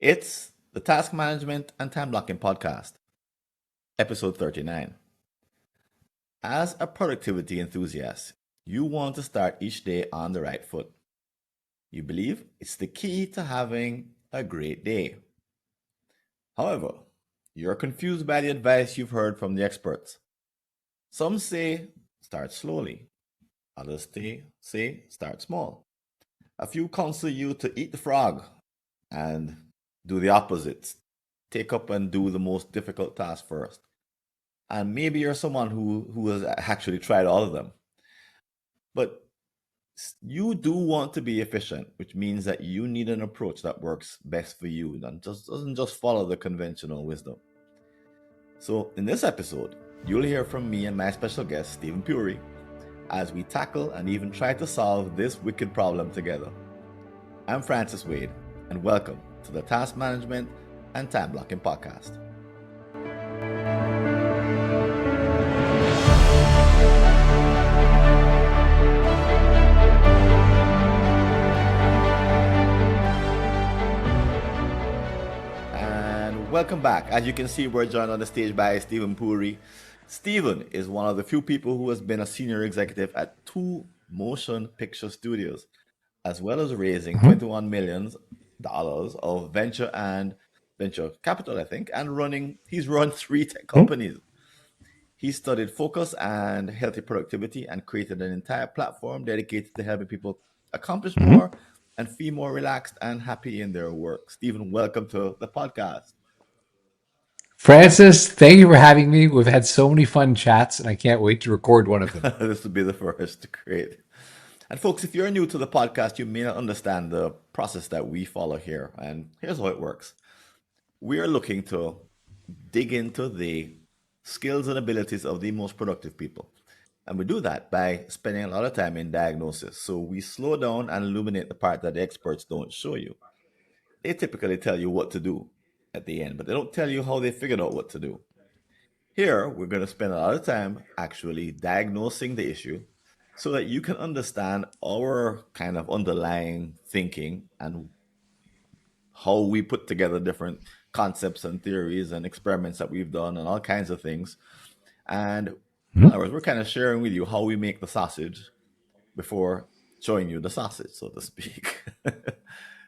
It's the Task Management and Time Blocking Podcast, episode 39. As a productivity enthusiast, you want to start each day on the right foot. You believe it's the key to having a great day. However, you're confused by the advice you've heard from the experts. Some say start slowly, others say start small. A few counsel you to eat the frog and do the opposite. Take up and do the most difficult task first. And maybe you're someone who has actually tried all of them. But you do want to be efficient, which means that you need an approach that works best for you and just doesn't just follow the conventional wisdom. So in this episode, you'll hear from me and my special guest, Stephen Puri, as we tackle and even try to solve this wicked problem together. I'm Francis Wade, and welcome to the Task Management and Time Blocking Podcast. And welcome back. As you can see, we're joined on the stage by Stephen Puri. Stephen is one of the few people who has been a senior executive at two motion picture studios, as well as raising Mhm. $21 million of venture capital, I think, and he's run three tech Mhm. companies. He studied focus and healthy productivity and created an entire platform dedicated to helping people accomplish Mhm. more and feel more relaxed and happy in their work. Stephen, welcome to the podcast. Francis, thank you for having me. We've had so many fun chats, and I can't wait to record one of them. This will be the first. Great. And folks, if you're new to the podcast, you may not understand the process that we follow here. And here's how it works. We are looking to dig into the skills and abilities of the most productive people. And we do that by spending a lot of time in diagnosis. So we slow down and illuminate the part that the experts don't show you. They typically tell you what to do at the end, but they don't tell you how they figured out what to do. Here, we're going to spend a lot of time actually diagnosing the issue so that you can understand our kind of underlying thinking and how we put together different concepts and theories and experiments that we've done and all kinds of things. And in Mhm. other words, we're kind of sharing with you how we make the sausage before showing you the sausage, so to speak,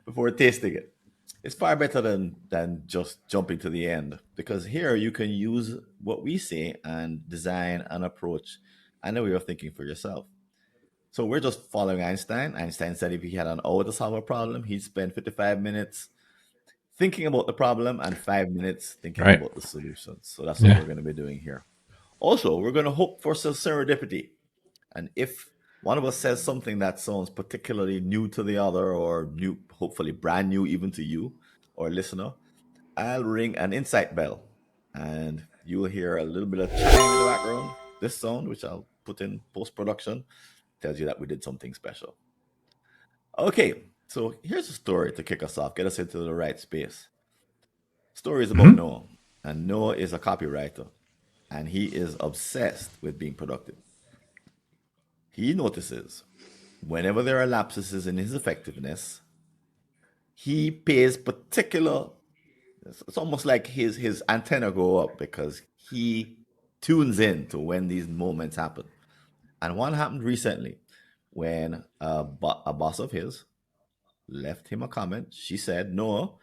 before tasting it. It's far better than just jumping to the end because here you can use what we say and design an approach and a way of thinking for yourself. So we're just following Einstein. Einstein said if he had an hour to solve a problem, he'd spend 55 minutes thinking about the problem and 5 minutes thinking Right. about the solutions. So that's what Yeah. we're going to be doing here. Also, we're going to hope for some serendipity. And if one of us says something that sounds particularly new to the other or new, hopefully brand new even to you or listener, I'll ring an insight bell and you'll hear a little bit of chime in the background. This sound, which I'll put in post production, tells you that we did something special. Okay, so here's a story to kick us off, get us into the right space. Story is about Mhm. Noah, and Noah is a copywriter, and he is obsessed with being productive. He notices whenever there are lapses in his effectiveness, he pays particular. It's almost like his antenna go up because he tunes in to when these moments happen. And one happened recently when a boss of his left him a comment. She said, "Noah,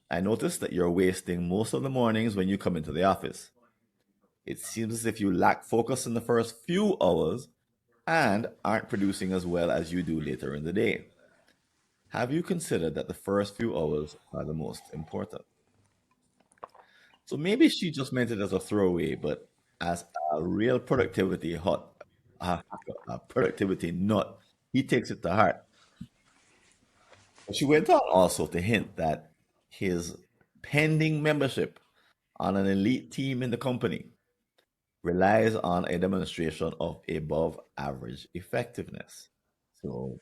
I noticed that you're wasting most of the mornings when you come into the office. It seems as if you lack focus in the first few hours and aren't producing as well as you do later in the day. Have you considered that the first few hours are the most important?" So maybe she just meant it as a throwaway, but as a real productivity a productivity nut, he takes it to heart. But she went on also to hint that his pending membership on an elite team in the company relies on a demonstration of above average effectiveness. So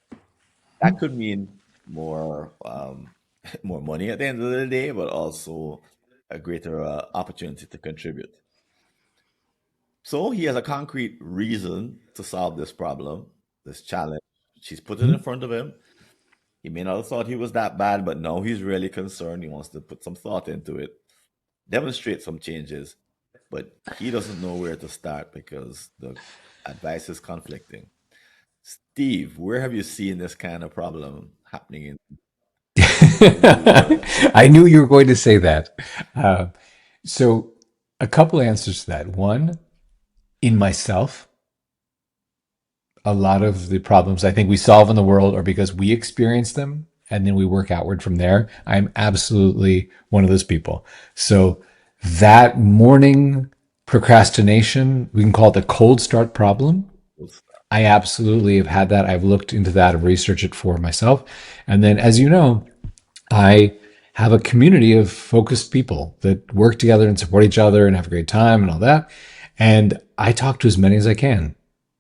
that could mean more more money at the end of the day, but also a greater opportunity to contribute. So he has a concrete reason to solve this problem, this challenge. She's put it Mhm. in front of him, He may not have thought he was that bad, but now he's really concerned. He wants to put some thought into it, demonstrate some changes, but he doesn't know where to start because the advice is conflicting. Steve, where have you seen this kind of problem happening in the real world? I knew you were going to say that. Uh, so, a couple answers to that. One, in myself, a lot of the problems I think we solve in the world are because we experience them and then we work outward from there. I'm absolutely one of those people. So that morning procrastination, we can call it the cold start problem. I absolutely have had that. I've looked into that and researched it for myself. And then, as you know, I have a community of focused people that work together and support each other and have a great time and all that. And I talk to as many as I can.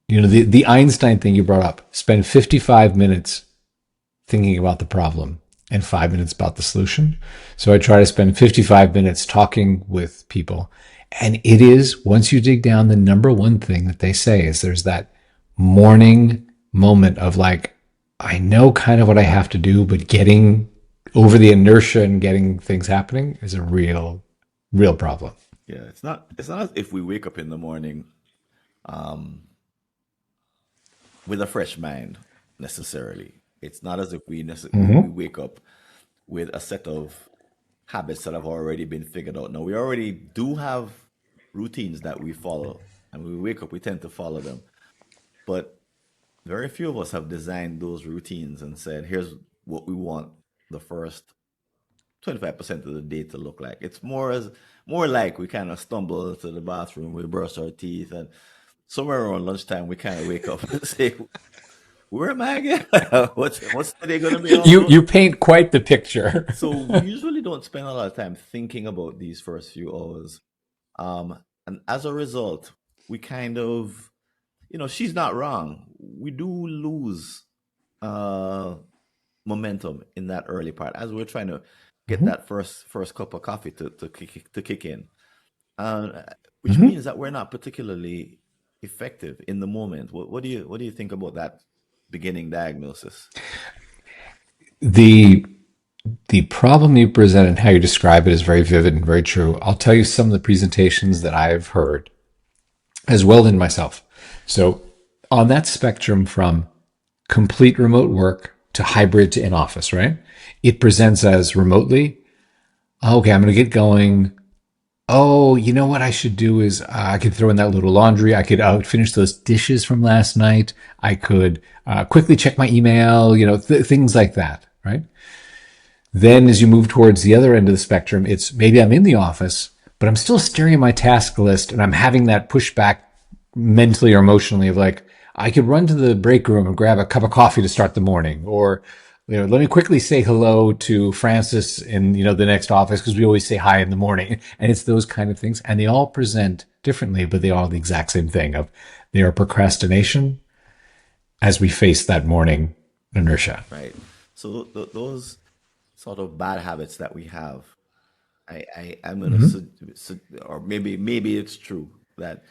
You know, the Einstein thing you brought up, spend 55 minutes thinking about the problem and 5 minutes about the solution. So I try to spend 55 minutes talking with people. And it is, once you dig down, the number one thing that they say is there's that morning moment of like, I know kind of what I have to do, but getting over the inertia and getting things happening is a real problem. Yeah, it's not as if we wake up in the morning with a fresh mind necessarily. It's not as if we Mm-hmm. wake up with a set of habits that have already been figured out. No, we already do have routines that we follow, and when we wake up, we tend to follow them. But very few of us have designed those routines and said, here's what we want the first 25% of the day to look like. It's more like we kind of stumble to the bathroom, we brush our teeth, and somewhere around lunchtime we kind of wake up and say, "Where am I again? What's today going to be all You about?" paint quite the picture. So we usually don't spend a lot of time thinking about these first few hours, and as a result, we kind of, she's not wrong. We do lose uh, momentum in that early part as we're trying to get Mhm. that first cup of coffee to kick in, uh, which Mhm. means that we're not particularly effective in the moment. What do you think about that beginning diagnosis? The the problem you present and how you describe it is very vivid and very true. I'll tell you some of the presentations that I've heard as well in myself. So on that spectrum from complete remote work to hybrid to in office, right? It presents as remotely. Okay, I'm going to get going. Oh, you know what I should do is I could throw in that little laundry. I could finish those dishes from last night. I could quickly check my email, things like that, right? Then as you move towards the other end of the spectrum, it's maybe I'm in the office, but I'm still staring at my task list and I'm having that pushback mentally or emotionally of like, I could run to the break room and grab a cup of coffee to start the morning, or let me quickly say hello to Francis in the next office because we always say hi in the morning, and it's those kind of things, and they all present differently, but they all the exact same thing of they are procrastination as we face that morning inertia. Right. So those sort of bad habits that we have, I'm gonna Mm-hmm. or maybe it's true that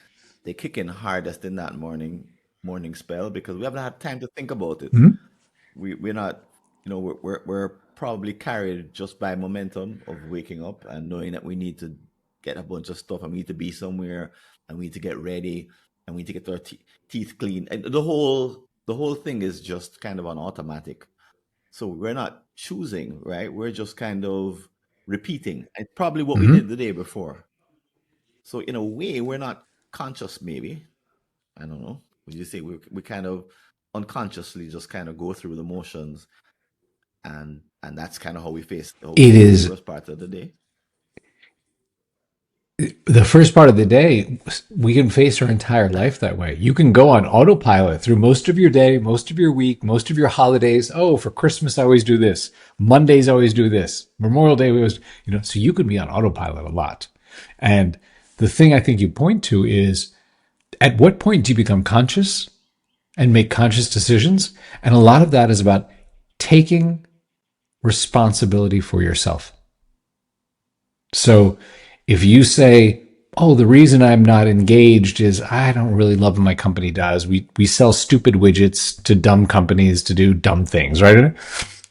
they kick in hardest in that morning spell because we haven't had time to think about it. Mm-hmm. We're not, we're probably carried just by momentum of waking up and knowing that we need to get a bunch of stuff and we need to be somewhere and we need to get ready and we need to get our teeth clean, and the whole thing is just kind of on automatic. So we're not choosing, right? We're just kind of repeating. It's probably what we Mm-hmm. did the day before. So in a way, we're not conscious, maybe. I don't know. Would you say we kind of unconsciously just kind of go through the motions, and that's kind of how we It face the is first part of the day. the first part of the day. We can face our entire life that way. You can go on autopilot through most of your day, most of your week, most of your holidays. Oh, for Christmas I always do this, Mondays I always do this, Memorial Day we always, so you can be on autopilot a lot. And the thing I think you point to is, at what point do you become conscious and make conscious decisions? And a lot of that is about taking responsibility for yourself. So if you say, oh, the reason I'm not engaged is I don't really love what my company does. We sell stupid widgets to dumb companies to do dumb things, right?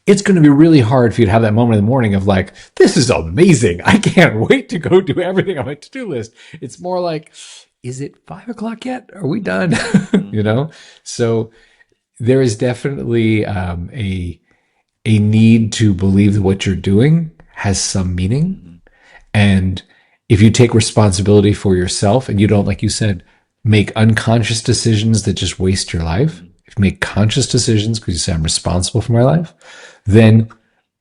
it's going to be really hard for you to have that moment in the morning of like, this is amazing. I can't wait to go do everything on my to-do list. It's more like, is it 5 o'clock yet? Are we done? Mm-hmm. Mm-hmm. So there is definitely a need to believe that what you're doing has some meaning. Mm-hmm. And if you take responsibility for yourself and you don't, like you said, make unconscious decisions that just waste your life, Mm-hmm. if you make conscious decisions because you say, I'm responsible for my life, then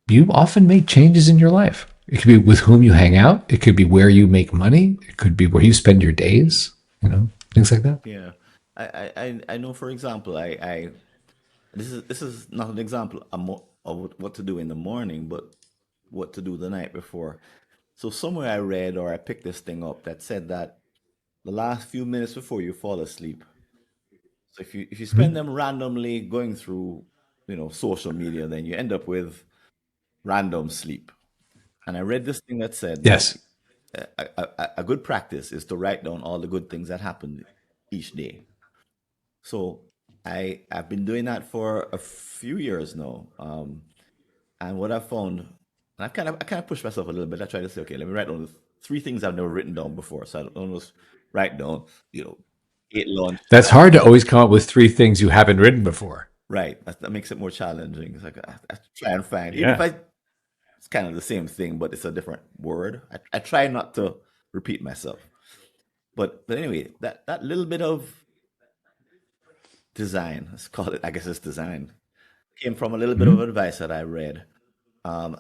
you often make changes in your life. It could be with whom you hang out. It could be where you make money. It could be where you spend your days, things like that. Yeah. I know, for example, this is not an example of what to do in the morning, but what to do the night before. So somewhere I read or I picked this thing up that said that the last few minutes before you fall asleep. So if you spend Mm-hmm. them randomly going through, social media, then you end up with random sleep. And I read this thing that said that Yes. a good practice is to write down all the good things that happened each day. So I've been doing that for a few years now. And what I found, and I kind of pushed myself a little bit. I tried to say, okay, let me write down the three things I've never written down before. So I don't just write down, you know, ate lunch. That's hard to always come up with three things you haven't written before. Right. That makes it more challenging. It's like I try and find, even if Yeah. it's kind of the same thing, but it's a different word. I try not to repeat myself. But anyway, that little bit of design, let's call it, I guess it's design, came from a little bit of Mm-hmm. advice that I read. Um,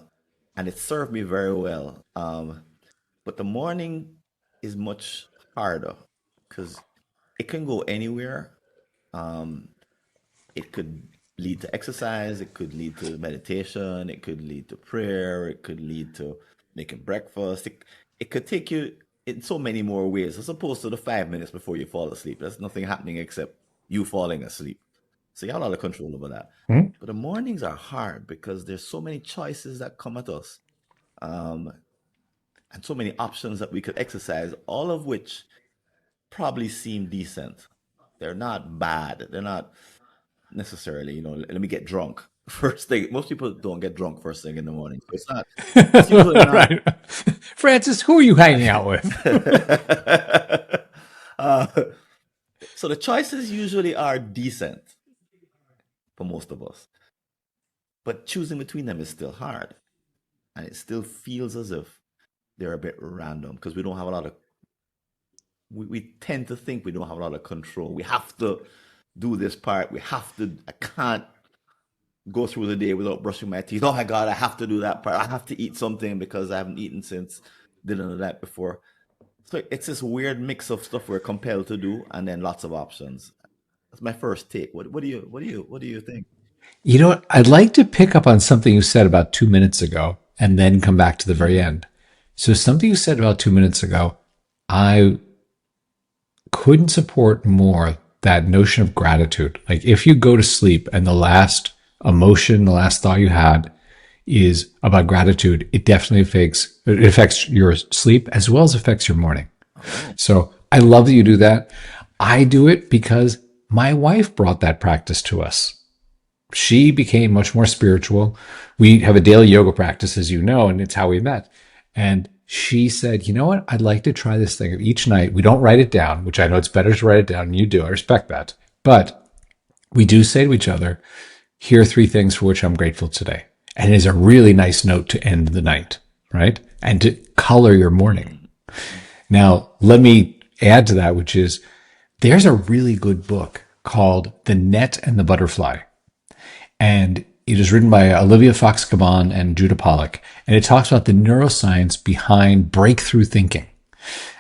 and it served me very well. But the morning is much harder because it can go anywhere. Um, it could lead to exercise, it could lead to meditation, it could lead to prayer, it could lead to making breakfast. It could take you in so many more ways as opposed to the 5 minutes before you fall asleep. There's nothing happening except you falling asleep. So you have a lot of control over that. Mm-hmm. But the mornings are hard because there's so many choices that come at us, um, and so many options that we could exercise, all of which probably seem decent. They're not bad. They're not necessarily, let me get drunk first thing. Most people don't get drunk first thing in the morning. So it's usually not. Right. Francis, who are you hanging out with? uh, so the choices usually are decent for most of us, but choosing between them is still hard. And it still feels as if they're a bit random because we don't have a lot of, we tend to think we don't have a lot of control. We have to do this part. I can't go through the day without brushing my teeth. Oh my God, I have to do that part. I have to eat something because I haven't eaten since dinner the night before. So it's this weird mix of stuff we're compelled to do, and then lots of options. That's my first take. What do you think? You know what? I'd like to pick up on something you said about 2 minutes ago and then come back to the very Mm-hmm. end. So, something you said about 2 minutes ago, I couldn't support more that notion of gratitude. Like, if you go to sleep and the last emotion, the last thought you had is about gratitude, it affects your sleep as well as affects your morning. Oh, So, I love that you do that. I do it because my wife brought that practice to us. She became much more spiritual. We have a daily yoga practice, as you know, and it's how we met. And she said, you know what? I'd like to try this thing of each night. We don't write it down, which I know it's better to write it down, and you do. I respect that. But we do say to each other, here are three things for which I'm grateful today. And it is a really nice note to end the night, right? And to color your morning. mm-hmm. Now, let me add to that, which is there's a really good book called The Net and the Butterfly. And it is written by Olivia Fox Gabon and Judah Pollack. And it talks about the neuroscience behind breakthrough thinking.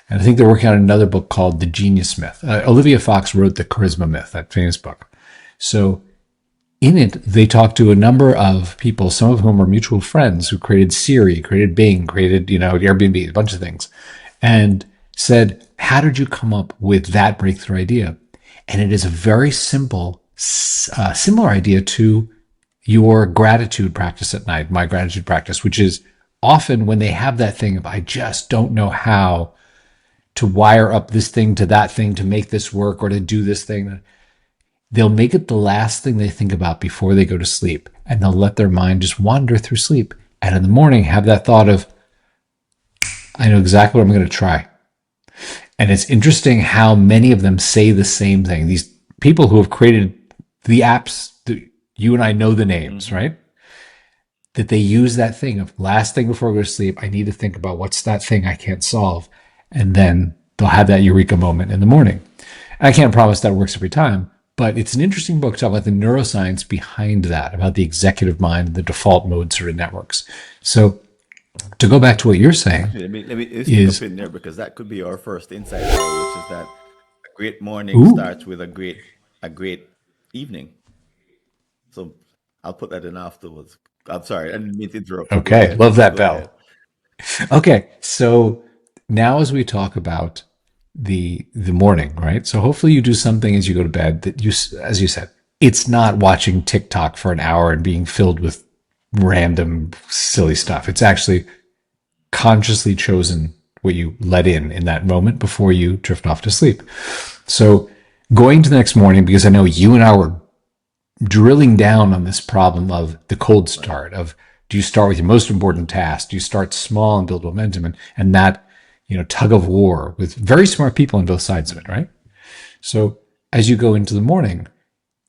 And I think they're working on another book called The Genius Myth. Olivia Fox wrote The Charisma Myth, that famous book. So in it, they talk to a number of people, some of whom are mutual friends who created Siri, created Bing, created, Airbnb, a bunch of things, and said, how did you come up with that breakthrough idea? And it is a very simple, similar idea to your gratitude practice at night, my gratitude practice, which is often when they have that thing of, I just don't know how to wire up this thing to that thing to make this work or to do this thing. they'll make it the last thing they think about before they go to sleep. And they'll let their mind just wander through sleep. And in the morning, have that thought of, I know exactly what I'm going to try. And it's interesting how many of them say the same thing. These people who have created the apps, you and I know the names, right? That they use that thing of last thing before I go to sleep, I need to think about what's that thing I can't solve. And then they'll have that eureka moment in the morning. I can't promise that works every time, but it's an interesting book to talk about the neuroscience behind that, about the executive mind and the default mode sort of networks. So to go back to what you're saying Actually, let me stick up is, in there because that could be our first insight, which is that a great morning ooh, starts with a great evening. So I'll put that in afterwards. I'm sorry, I didn't mean to interrupt you. Go okay, ahead. love that Go ahead. bell. Okay, so now as we talk about the morning, right? So hopefully you do something as you go to bed that you, as you said, it's not watching TikTok for an hour and being filled with random silly stuff. It's actually consciously chosen what you let in that moment before you drift off to sleep. So going to the next morning, because I know you and I were drilling down on this problem of the cold Right. start of, do you start with your most important task? Do you start small and build momentum? And that, tug of war with very smart people on both sides of it, Mhm. right? So as you go into the morning,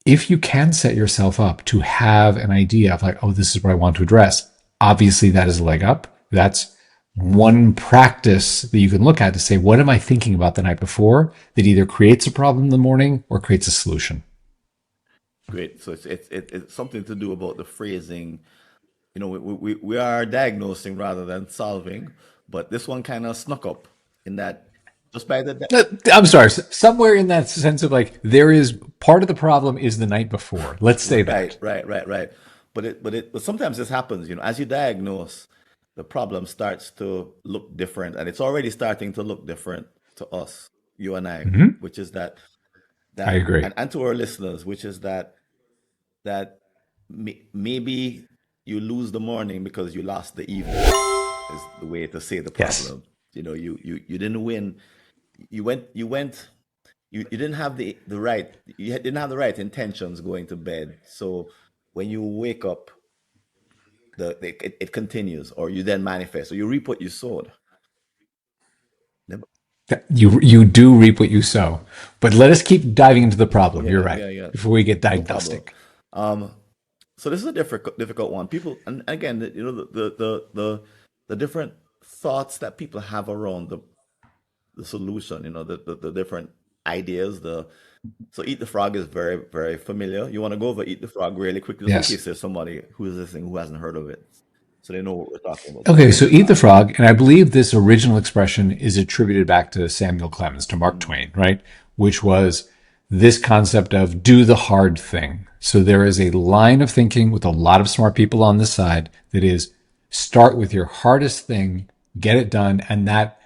if you can set yourself up to have an idea of like, oh, this is what I want to address, obviously that is a leg up. That's one practice that you can look at to say, what am I thinking about the night before that either creates a problem in the morning or creates a solution? Great. So it's something to do about the phrasing. We are diagnosing rather than solving, but this one kind of snuck up in that just by the I'm sorry, somewhere in that sense of like, there is part of the problem is the night before. Let's say right, that. right, right, right. But sometimes this happens. As you diagnose, the problem starts to look different, and it's already starting to look different to us, you and I, Mm-hmm. which is that I that agree. and to our listeners, which is that maybe you lose the morning because you lost the evening, is the way to say the Yes. problem. You didn't win. You didn't have the right didn't have the right intentions going to bed. So when you wake up, it continues, or you then manifest, or you reap what you sowed. Never- You do reap what you sow. But let us keep diving into the problem. You're Yeah, right. yeah, yeah. Before we get No problem. diagnostic. Um, so this is a difficult one. People, and again, the different thoughts that people have around the solution. The different ideas. So eat the frog is very very familiar. You want to go over eat the frog really quickly, just in Yes. case there's somebody who is listening who hasn't heard of it, so they know what we're talking about. Go Okay, ahead. so eat the frog, and I believe this original expression is attributed back to Samuel Clemens, to Mark Mm, Twain, right? Which was this concept of do the hard thing. So there is a line of thinking with a lot of smart people on this side that is start with your hardest thing, get it done, and that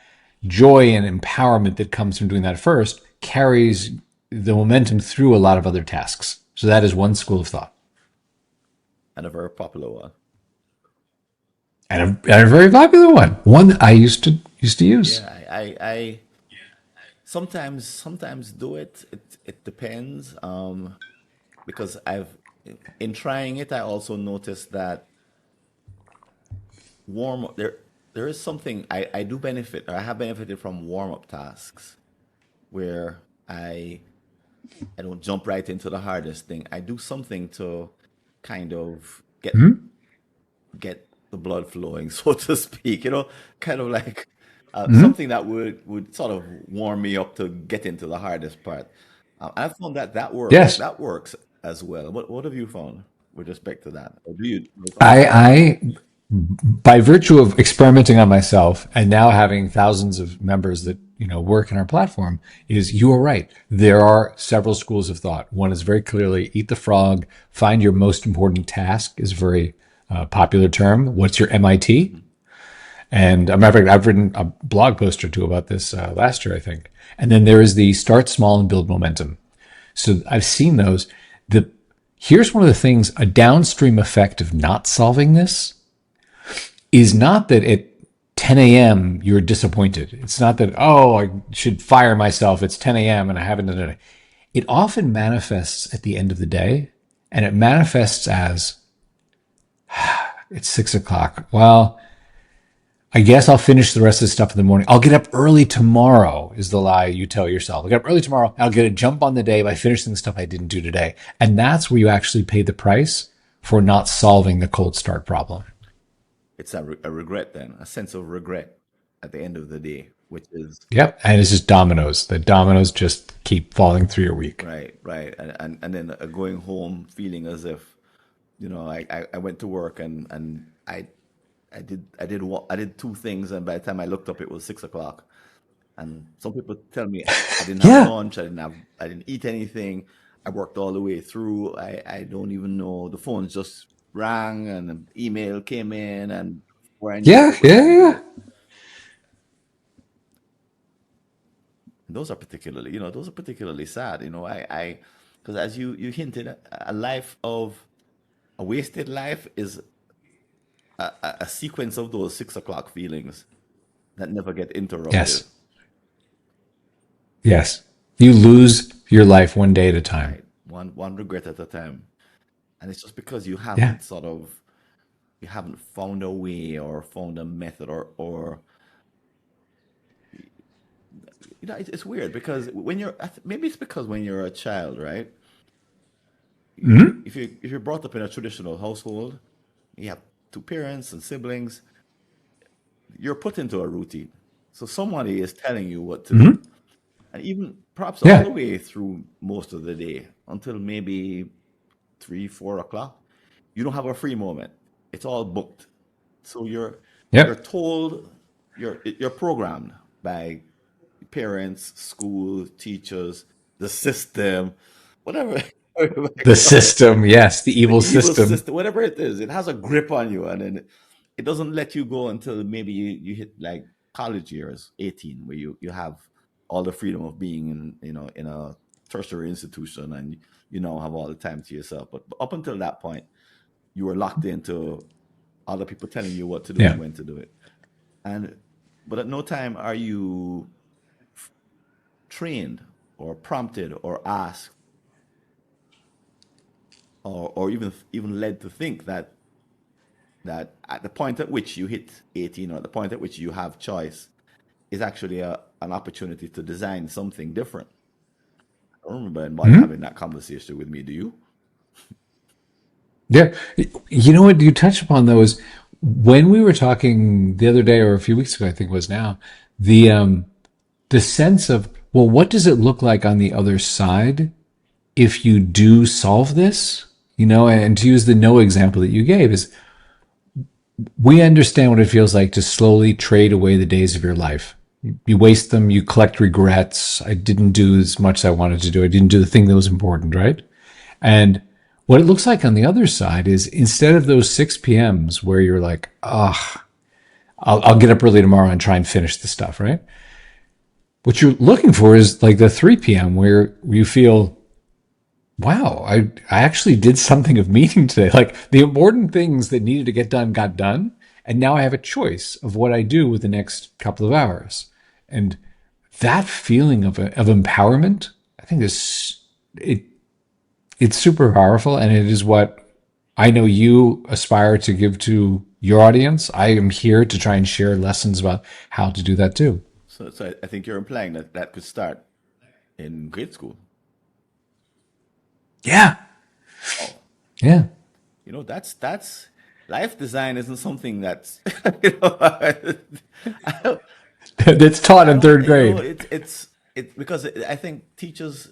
joy and empowerment that comes from doing that first carries the momentum through a lot of other tasks. So that is one school of thought. and a very popular one. And a very popular one that I used to use. Yeah, I sometimes do it. It depends. Because in trying it, I also noticed that warm up there is something I do benefit, or I have benefited from warm up tasks where I don't jump right into the hardest thing. I do something to kind of get the blood flowing, so to speak. Kind of like Mm-hmm. something that would sort of warm me up to get into the hardest part. I found that works. Yes. That works as well. What have you found with respect to that? Or do you know something I, similar? I, by virtue of experimenting on myself and now having thousands of members that, work in our platform, is you are right. There are several schools of thought. One is very clearly eat the frog, find your most important task is a very popular term. What's your MIT? Mhm. And a matter of fact, I've written a blog post or two about this last year, I think. And then there is the start small and build momentum. So I've seen those. The Here's one of the things, a downstream effect of not solving this is not that at 10 a.m. you're disappointed. It's not that, oh, I should fire myself. It's 10 a.m. and I haven't done it. it often manifests at the end of the day, and it manifests as it's 6 o'clock. Well, I guess I'll finish the rest of the stuff in the morning. I'll get up early tomorrow is the lie you tell yourself. I'll get up early tomorrow. I'll get a jump on the day by finishing the stuff I didn't do today. And that's where you actually pay the price for not solving the cold start problem. It's a regret then, a sense of regret at the end of the day, which is Yep. And it's just dominoes. The dominoes just keep falling through your week. right, right. And then going home feeling as if, I went to work and I did two things, and by the time I looked up, it was 6 o'clock. And some people tell me I didn't have Yeah. lunch, I didn't eat anything. I worked all the way through. I don't even know. The phones just rang and an email came in, and before I knew it, Yeah. it was Yeah. time to Yeah. go. And those are particularly sad. Because as you hinted, a life of a wasted life is a sequence of those 6 o'clock feelings that never get interrupted. Yes. Yes. You lose your life one day at a time. Right, one regret at a time, and it's just because Yeah. you haven't found a way or found a method, or it's weird because maybe it's because when you're a child, right? If you're brought up in a traditional household, you have two parents and siblings, you're put into a routine. So somebody is telling you what to do. And even perhaps all Yeah. the way through most of the day until maybe 3, 4 o'clock, you don't have a free moment. It's all booked. So you're Yep. told, you're programmed by parents, school, teachers, the system, whatever. The system. Yes. The The evil evil system. system, whatever it is, it has a grip on you, and then it doesn't let you go until maybe you hit like college years, 18, where you have all the freedom of being in a tertiary institution, and you now have all the time to yourself. But up until that point, you were locked into other people telling you what to do and Yeah. when to do it. And but at no time are you trained or prompted or asked or even led to think that at the point at which you hit 18, or at the point at which you have choice, is actually an opportunity to design something different. I don't remember anybody having that conversation with me. Do you? Yeah. You know what you touched upon though is when we were talking the other day or a few weeks ago, I think it was now, the sense of, well, what does it look like on the other side if you do solve this? And to use the no example that you gave is we understand what it feels like to slowly trade away the days of your life. You waste them, you collect regrets. I didn't do as much as I wanted to do. I didn't do the thing that was important, right? And what it looks like on the other side is instead of those 6 p.m.s where you're like, I'll get up early tomorrow and try and finish the stuff, right? What you're looking for is like the 3 p.m. where you feel, wow, I actually did something of meaning today. Like the important things that needed to get done got done. And now I have a choice of what I do with the next couple of hours. And that feeling of empowerment, I think it's super powerful. And it is what I know you aspire to give to your audience. I am here to try and share lessons about how to do that too. So I think you're implying that could start in grade school. Yeah. Oh, Yeah. that's life design isn't something that's you know I don't, That's taught in third grade. it's because I think teachers,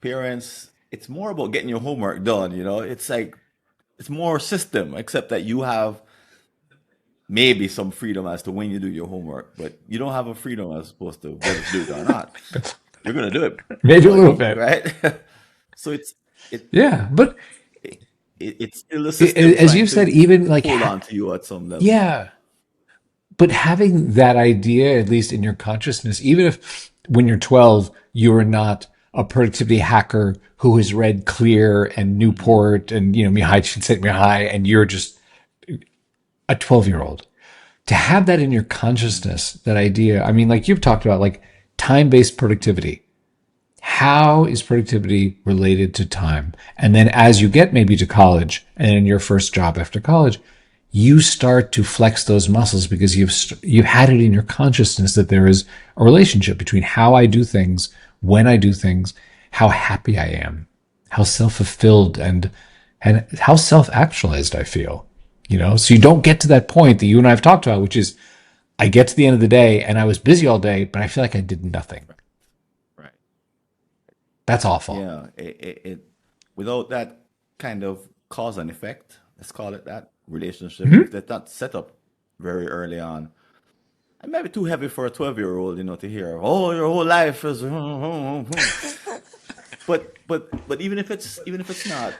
parents, it's more about getting your homework done. It's like it's more system, except that you have maybe some freedom as to when you do your homework, but you don't have a freedom as opposed to whether to do it or not. You're gonna do it, Maybe a little bit. right? So it, Yeah. But it's still the system as trying you to said, even like, hold on to you at some level. yeah, but having that idea, at least in your consciousness, even if when you're 12, you're not a productivity hacker who has read Clear and Hmm. Newport and, Mihai Csikszentmihalyi, and you're just a 12-year-old. To have that in your consciousness, that idea, I mean, like you've talked about, like time-based productivity. How is productivity related to time? And then as you get maybe to college and in your first job after college, you start to flex those muscles because you've had it in your consciousness that there is a relationship between how I do things, when I do things, how happy I am, how self-fulfilled and how self-actualized I feel. So you don't get to that point that you and I have talked about, which is I get to the end of the day and I was busy all day, but I feel like I did nothing. Right. That's awful. Yeah. Without that kind of cause and effect, let's call it that relationship, if that's not set up very early on, it might be too heavy for a 12-year-old, to hear, oh, your whole life is, but even if it's not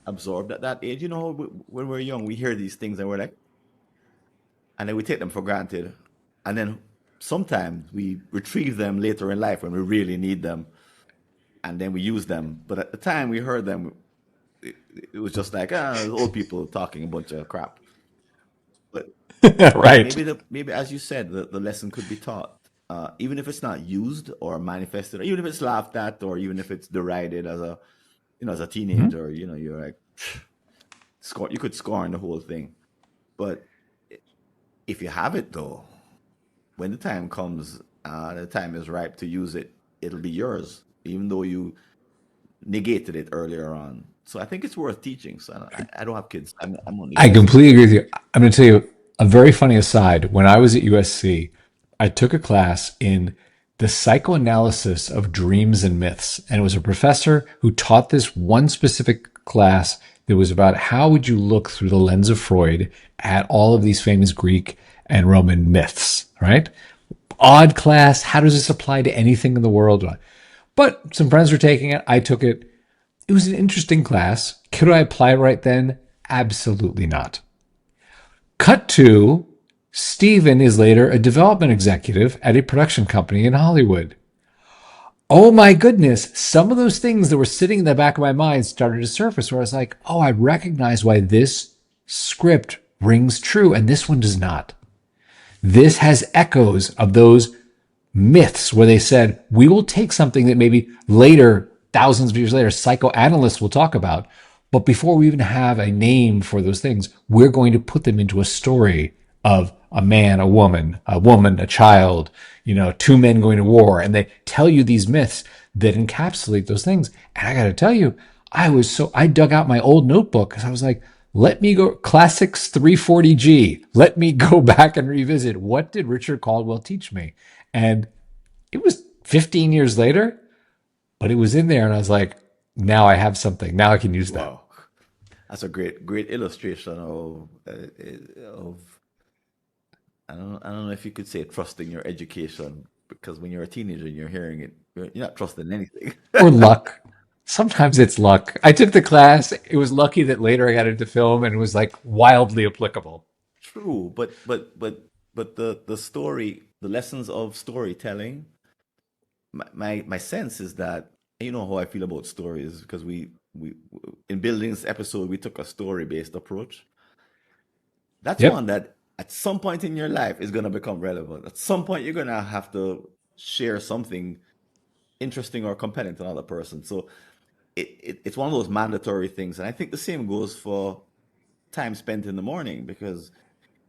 absorbed at that age, when we're young, we hear these things and we're like, and then we take them for granted, and then sometimes we retrieve them later in life when we really need them, and then we use them. But at the time we heard them, it was just like, old people talking a bunch of crap. But Right. maybe as you said, the lesson could be taught, even if it's not used or manifested, or even if it's laughed at, or even if it's derided as a teenager. You're like, score. You could scorn the whole thing. But if you have it though, when the time comes, the time is ripe to use it, it'll be yours, even though you negated it earlier on. So I think it's worth teaching. So I don't have kids. I'm only I guessing. completely agree with you. I'm going to tell you a very funny aside. When I was at USC, I took a class in the psychoanalysis of dreams and myths. And it was a professor who taught this one specific class that was about how would you look through the lens of Freud at all of these famous Greek and Roman myths, right? Odd class. How does this apply to anything in the world? But some friends were taking it. I took it. It was an interesting class. Could I apply it right then? Absolutely not. Cut to Steven is later a development executive at a production company in Hollywood. Oh my goodness, some of those things that were sitting in the back of my mind started to surface where I was like, oh, I recognize why this script rings true and this one does not. This has echoes of those myths where they said, we will take something that maybe later, thousands of years later, psychoanalysts will talk about. But before we even have a name for those things, we're going to put them into a story of a man, a woman, a child, two men going to war. And they tell you these myths that encapsulate those things. And I got to tell you, I dug out my old notebook because I was like, let me go classics 340G. Let me go back and revisit what did Richard Caldwell teach me? And it was 15 years later, but it was in there. And I was like, now I have something. Now I can use that. Wow, that's a great illustration of I don't know if you could say trusting your education, because when you're a teenager and you're hearing it, you're not trusting anything. Or luck. Sometimes it's luck. I took the class. It was lucky that later I got into film and it was like wildly applicable. True, but the story, the lessons of storytelling, my sense is that, you know how I feel about stories, because we in building this episode we took a story based approach. That's one Yep. that at some point in your life is going to become relevant. At some point you're going to have to share something interesting or compelling to another person. So it's one of those mandatory things, and I think the same goes for time spent in the morning, because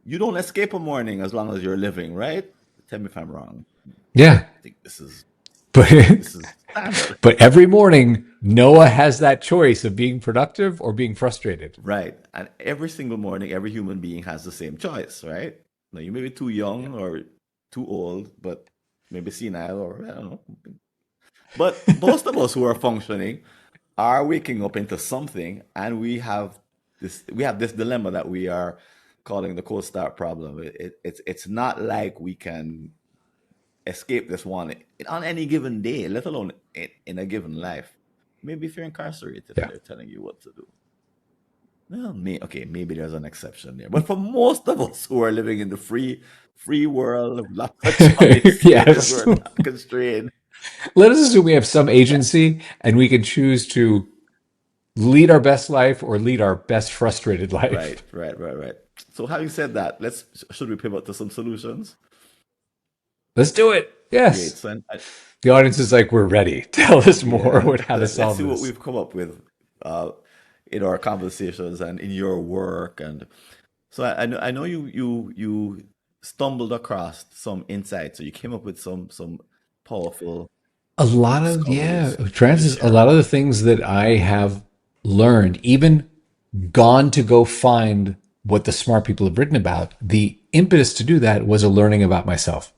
you don't escape a morning as long as you're living, right? Tell me if I'm wrong. Yeah. I think But this is standard. but every morning Noah has that choice of being productive or being frustrated. Right. And every single morning, every human being has the same choice, right? Now, you may be too young or too old, but maybe senile, or I don't know. But most of us who are functioning are waking up into something, and we have this dilemma that we are calling the cold start problem. It's not like we can escape this one on any given day, let alone in a given life. Maybe if you're incarcerated and Yeah. they're telling you what to do. Well, okay, maybe there's an exception there. But for most of us who are living in the free world of lots of choice, because Yes. we're not constrained. Let us assume we have some agency and we can choose to lead our best life or lead our best frustrated Right, life. right, right, right. So having said that, should we pivot to some solutions? Let's do it. Great. Yes. So, The audience is like, we're ready. Tell us more yeah, about how to let's solve see what this. we've come up with uh, in our conversations and in your work. And so I know you stumbled across some insights, so you came up with some powerful A lot of, yeah, discoveries. Can you Francis, a share? lot of the things that I have learned, even gone to go find what the smart people have written about, the impetus to do that was a learning about myself.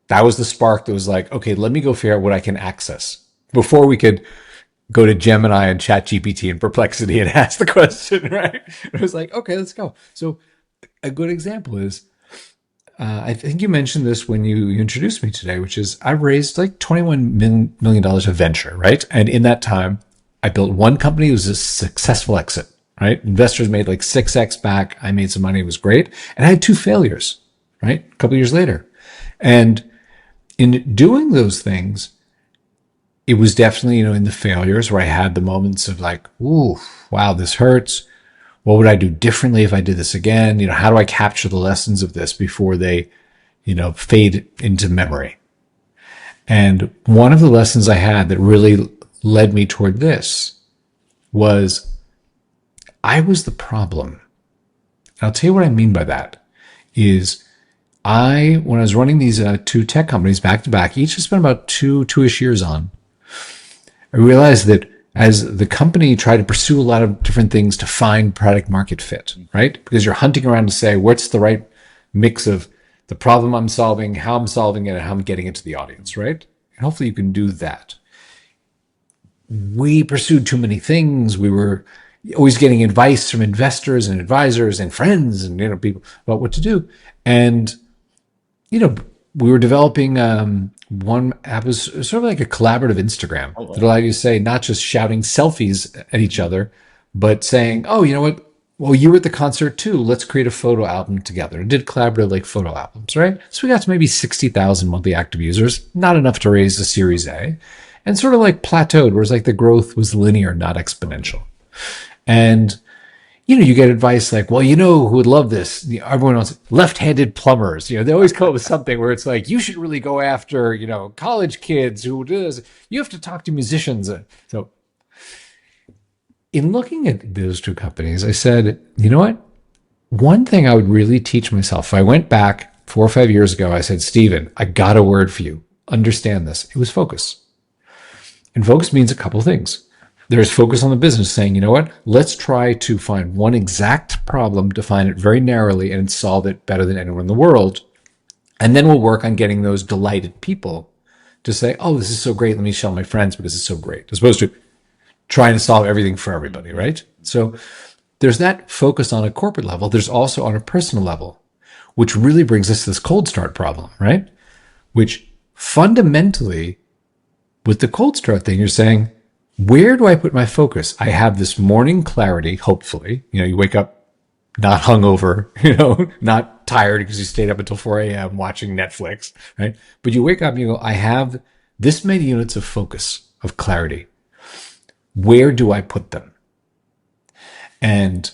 That was the spark that was like, okay, let me go figure out what I can access before we could go to Gemini and Chat GPT and Perplexity and ask the question, right? It was like, okay, let's go. So a good example is, I think you mentioned this when you introduced me today, which is I raised like $21 million of venture, right? And in that time, I built one company. It was a successful exit, right? Investors made like 6x back. I made some money. It was great. And I had two failures, right? A couple years later. And in doing those things, it was definitely, in the failures where I had the moments of like, ooh, wow, this hurts. What would I do differently if I did this again? How do I capture the lessons of this before they, fade into memory? And one of the lessons I had that really led me toward this was I was the problem. And I'll tell you what I mean by that is when I was running these two tech companies back to back, each I spent about two-ish years on, I realized that as the company tried to pursue a lot of different things to find product market fit, right? Because you're hunting around to say, what's the right mix of the problem I'm solving, how I'm solving it, and how I'm getting it to the audience, right? And hopefully you can do that. We pursued too many things. We were always getting advice from investors and advisors and friends and, people about what to do. And we were developing one app was sort of like a collaborative Instagram Oh, that wow. allowed you to say not just shouting selfies at each other, but saying, "Oh, you know what? Well, you were at the concert too. Let's create a photo album together." And did collaborative like photo albums, right? So we got to maybe 60,000 monthly active users, not enough to raise a Series A, and sort of like plateaued, whereas like the growth was linear, not exponential. And you get advice like, well, who would love this? Everyone wants left-handed plumbers. They always come up with something where it's like, you should really go after, college kids who do this. You have to talk to musicians. So in looking at those two companies, I said, you know what? One thing I would really teach myself, if I went back 4 or 5 years ago, I said, Steven, I got a word for you. Understand this. It was focus. And focus means a couple of things. There's focus on the business saying, you know what, let's try to find one exact problem, define it very narrowly, and solve it better than anyone in the world. And then we'll work on getting those delighted people to say, oh, this is so great. Let me tell my friends because it's so great. As opposed to trying to solve everything for everybody, right? So there's that focus on a corporate level. There's also on a personal level, which really brings us to this cold start problem, right? Which fundamentally, with the cold start thing, you're saying, where do I put my focus? I have this morning clarity, hopefully. You wake up not hungover, not tired because you stayed up until 4 a.m. watching Netflix, right? But you wake up and you go, I have this many units of focus, of clarity. Where do I put them? And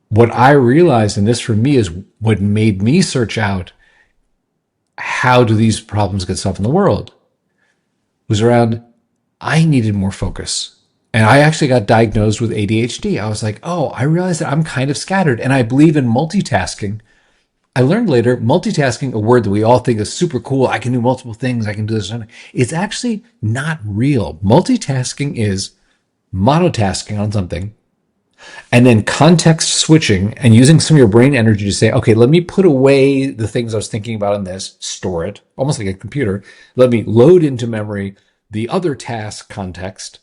what I realized, and this for me is what made me search out how do these problems get solved in the world, was around I needed more focus. And I actually got diagnosed with ADHD. I was like, oh, I realized that I'm kind of scattered and I believe in multitasking. I learned later, multitasking, a word that we all think is super cool. I can do multiple things. I can do this. It's actually not real. Multitasking is monotasking on something and then context switching and using some of your brain energy to say, okay, let me put away the things I was thinking about in this, store it, almost like a computer. Let me load into memory the other task context,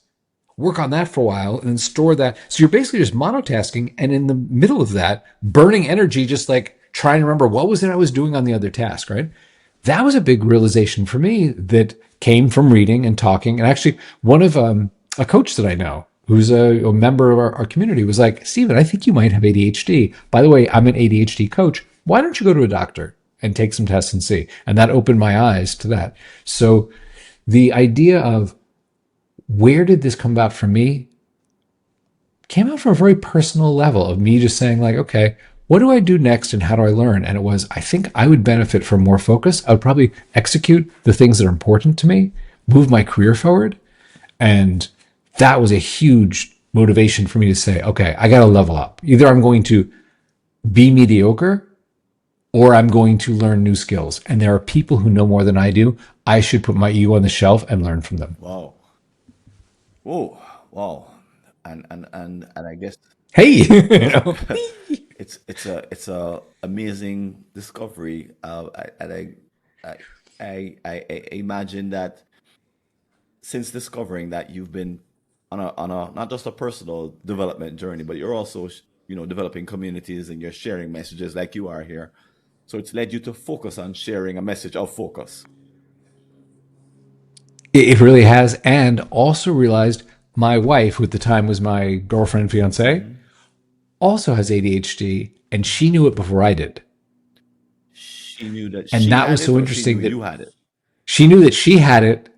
work on that for a while, and then store that. So you're basically just monotasking, and in the middle of that, burning energy, just like trying to remember what was it I was doing on the other task, right? That was a big realization for me that came from reading and talking. And actually, one of a coach that I know, who's a member of our community, was like, Steven, I think you might have ADHD. By the way, I'm an ADHD coach. Why don't you go to a doctor and take some tests and see? And that opened my eyes to that. So the idea of where did this come about for me came out from a very personal level of me just saying like, okay, what do I do next and how do I learn? And it was, I think I would benefit from more focus. I would probably execute the things that are important to me, move my career forward. And that was a huge motivation for me to say, okay, I got to level up. Either I'm going to be mediocre or I'm going to learn new skills. And there are people who know more than I do. I should put my ego on the shelf and learn from them. Wow. Whoa. Wow. And I guess Hey, you know, it's a amazing discovery. I, I imagine that since discovering that you've been on a not just a personal development journey, but you're also developing communities and you're sharing messages like you are here. So it's led you to focus on sharing a message of focus. it really has. And also realized my wife, who at the time was my girlfriend, fiance, Hmm. also has ADHD, and she knew it before I did. She knew that And she that had was it, so or she knew interesting that you had it. she knew that she had it,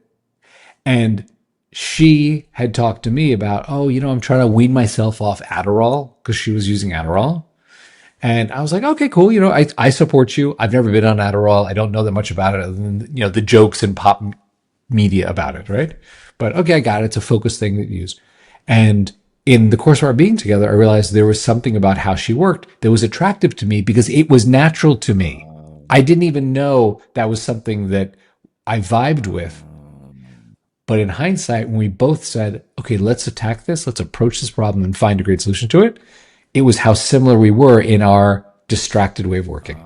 and she had talked to me about, oh, I'm trying to wean myself off Adderall because she was using Adderall. And I was like, okay, cool. I support you. I've never been on Adderall. I don't know that much about it other than, the jokes and pop media about it, right? But okay, I got it. It's a focus thing that you use. And in the course of our being together, I realized there was something about how she worked that was attractive to me because it was natural to me. I didn't even know that was something that I vibed with. Um, But in hindsight, when we both said, okay, let's attack this, let's approach this problem and find a great solution to it, it was how similar we were in our distracted way of working.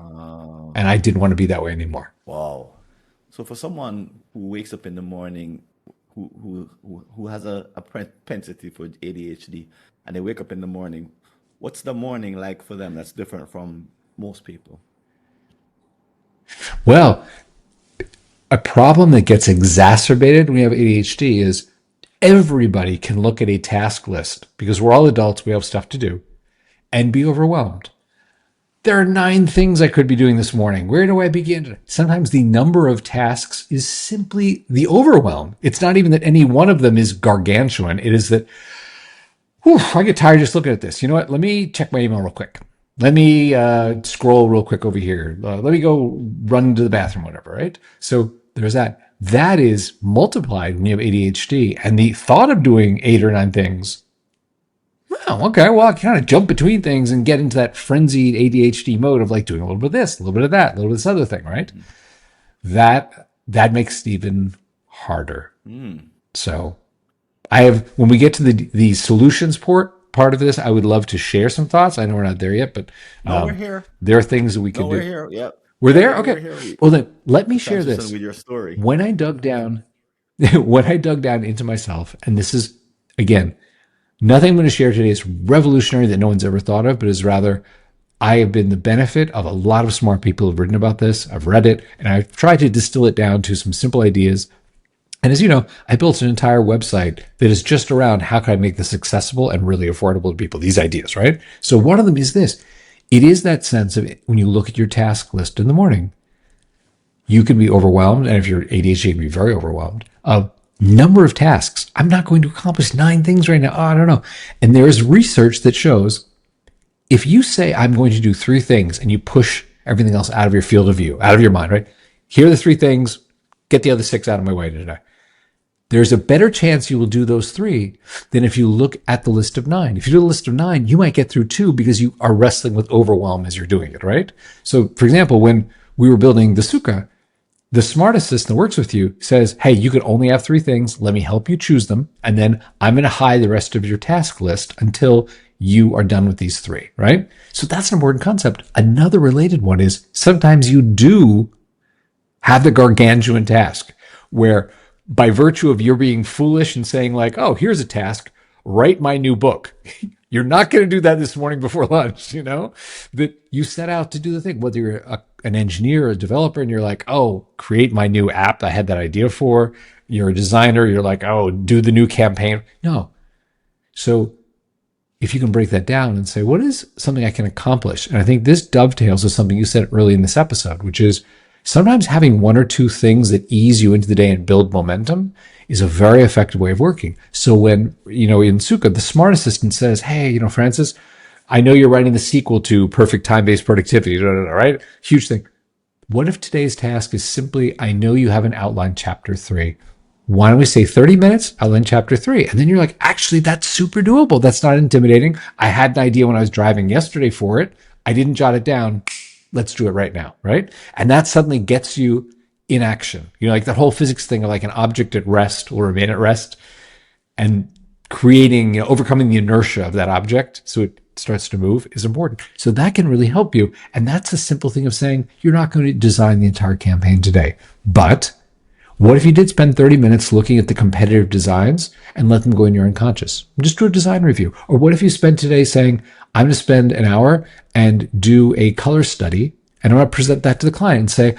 And I didn't want to be that way anymore. wow. So for someone who wakes up in the morning, who has a propensity for ADHD, and they wake up in the morning, what's the morning like for them that's different from most people? Well, a problem that gets exacerbated when you have ADHD is everybody can look at a task list because we're all adults, we have stuff to do, and be overwhelmed. There are 9 things I could be doing this morning. Where do I begin? Sometimes the number of tasks is simply the overwhelm. It's not even that any one of them is gargantuan. It is that, whew, I get tired just looking at this. You know what? Let me check my email real quick. Let me scroll real quick over here. Let me go run to the bathroom, whatever, right? So there's that. That is multiplied when you have ADHD. And the thought of doing 8 or 9 things, oh, okay, well, I can kind of jump between things and get into that frenzied ADHD mode of like doing a little bit of this, a little bit of that, a little bit of this other thing, right? That makes it even harder. So I have, when we get to the solutions part of this, I would love to share some thoughts. I know we're not there yet, but No, we're here. there are things that we No, could we're do. here. Yep. We're Yeah, there? we're Okay. here. Well, then let me Let's share transition this. with your story. When I dug down, when I dug down into myself, and this is, again, nothing I'm going to share today is revolutionary that no one's ever thought of, but is rather, I have been the benefit of a lot of smart people who've written about this. I've read it, and I've tried to distill it down to some simple ideas. And as you know, I built an entire website that is just around how can I make this accessible and really affordable to people, these ideas, right? So one of them is this. It is that sense of when you look at your task list in the morning, you can be overwhelmed. And if you're ADHD, you can be very overwhelmed of number of tasks. I'm not going to accomplish 9 things right now. Oh, I don't know. And there is research that shows if you say, I'm going to do 3 things and you push everything else out of your field of view, out of your mind, right? Here are the 3 things. Get the other 6 out of my way today. There's a better chance you will do those 3 than if you look at the list of 9. If you do the list of 9, you might get through 2 because you are wrestling with overwhelm as you're doing it, right? So, for example, when we were building the Sukkah, the smart assistant that works with you says, hey, you can only have 3 things. Let me help you choose them. And then I'm going to hide the rest of your task list until you are done with these 3, right? So that's an important concept. Another related one is sometimes you do have the gargantuan task where by virtue of your being foolish and saying like, oh, here's a task, write my new book. You're not going to do that this morning before lunch, that you set out to do the thing, whether you're an engineer or a developer and you're like, oh, create my new app I had that idea for. You're a designer. You're like, oh, do the new campaign. No. So if you can break that down and say, what is something I can accomplish? And I think this dovetails with something you said early in this episode, which is sometimes having 1 or 2 things that ease you into the day and build momentum is a very effective way of working. So when, in Sukkah, the smart assistant says, hey, Francis, I know you're writing the sequel to Perfect Time-Based Productivity, right? Huge thing. What if today's task is simply, I know you haven't outlined chapter 3. Why don't we say 30 minutes? Outline chapter 3. And then you're like, actually, that's super doable. That's not intimidating. I had an idea when I was driving yesterday for it. I didn't jot it down. Let's do it right now, right? And that suddenly gets you in action. You know, like that whole physics thing of like an object at rest will remain at rest, and creating, you know, overcoming the inertia of that object so it starts to move is important. So that can really help you. And that's a simple thing of saying, you're not going to design the entire campaign today. But what if you did spend 30 minutes looking at the competitive designs and let them go in your unconscious? Just do a design review. Or what if you spend today saying, I'm going to spend an hour and do a color study, and I'm going to present that to the client and say,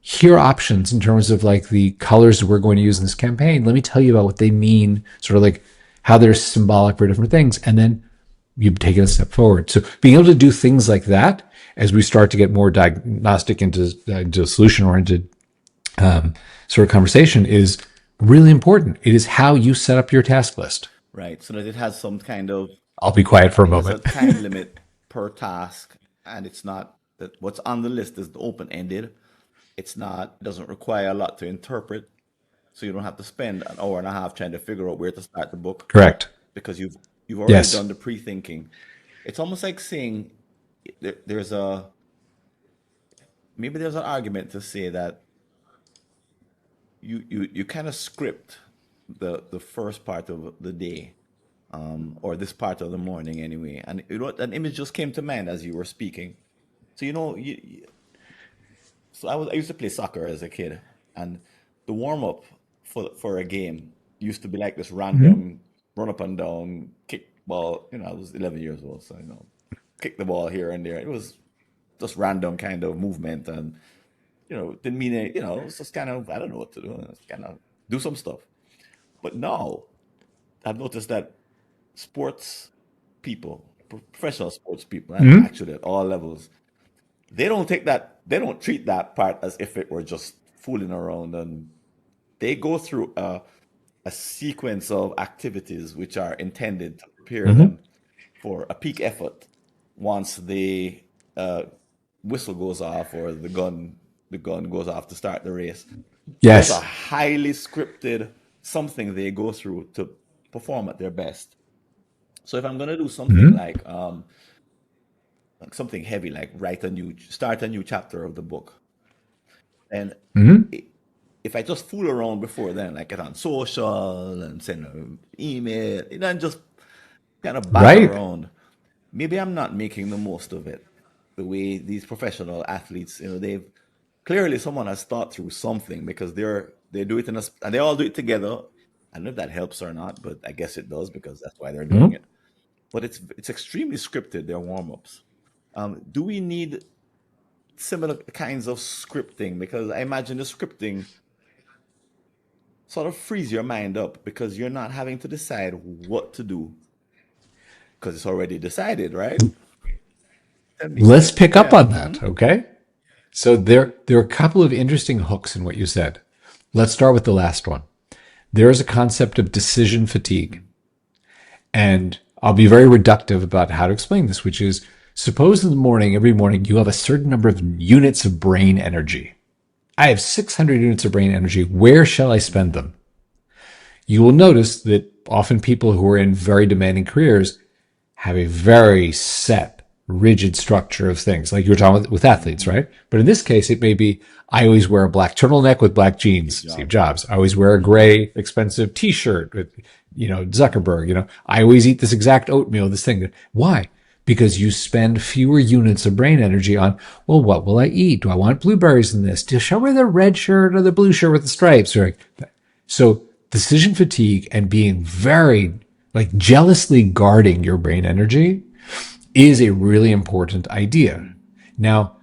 here are options in terms of like the colors we're going to use in this campaign. Let me tell you about what they mean, sort of like how they're symbolic for different things. And then you've taken a step forward. So being able to do things like that as we start to get more diagnostic into solution-oriented sort of conversation is really important. It is how you set up your task list. Right. So that it has some kind of, I'll be quiet for a it has a moment. time limit per task, and it's not that what's on the list is open-ended. It's not, it doesn't require a lot to interpret. So you don't have to spend an hour and a half trying to figure out where to start the book, Correct. because you've already Yes. done the pre-thinking. It's almost like saying there's a, maybe there's an argument to say that you kind of script the first part of the day, or this part of the morning anyway. And you know, an image just came to mind as you were speaking. So you know, so I used to play soccer as a kid, and the warm up for a game used to be like this Mm-hmm. random run up and down, kick ball. You know, I was 11 years old, so you know, kick the ball here and there. It was just random kind of movement, and you know, didn't mean it. You know, it's just kind of, I don't know what to do. It's kind of do some stuff. But now I've noticed that sports people, professional sports people, and Mm-hmm. actually at all levels, they don't treat that part as if it were just fooling around, and they go through a sequence of activities which are intended to prepare Mm-hmm. them for a peak effort once the whistle goes off, or the gun goes off to start the race. There's a Yes. highly scripted something they go through to perform at their best. So if I'm gonna do something Mm-hmm. like something heavy, like start a new chapter of the book, and Mm-hmm. i- if I just fool around before then, like get on social and send an email, and then just kind of buzz Right. around, maybe I'm not making the most of it. The way these professional athletes, you know, they've clearly someone has thought through something, because they do it and they all do it together. I don't know if that helps or not, but I guess it does, because that's why they're doing Mm-hmm. it. But it's extremely scripted, their warm-ups. Do we need similar kinds of scripting? Because I imagine the scripting sort of frees your mind up, because you're not having to decide what to do, because it's already decided, right? Tell me. Let's pick up Yeah. on that. Okay. So there are a couple of interesting hooks in what you said. Let's start with the last one. There is a concept of decision fatigue. And I'll be very reductive about how to explain this, which is, suppose in the morning, every morning, you have a certain number of units of brain energy. I have 600 units of brain energy. Where shall I spend them? You will notice that often people who are in very demanding careers have a very set, rigid structure of things, like you were talking with athletes, Hmm. right? But in this case, it may be, I always wear a black turtleneck with black Steve jeans, Steve Jobs. Jobs. I always wear a gray, expensive t-shirt with, Zuckerberg. I always eat this exact oatmeal, this thing. Why? Because you spend fewer units of brain energy on, well, what will I eat? Do I want blueberries in this? Shall I wear the red shirt or the blue shirt with the stripes? So decision fatigue and being very like jealously guarding your brain energy is a really important idea. Hmm. Now,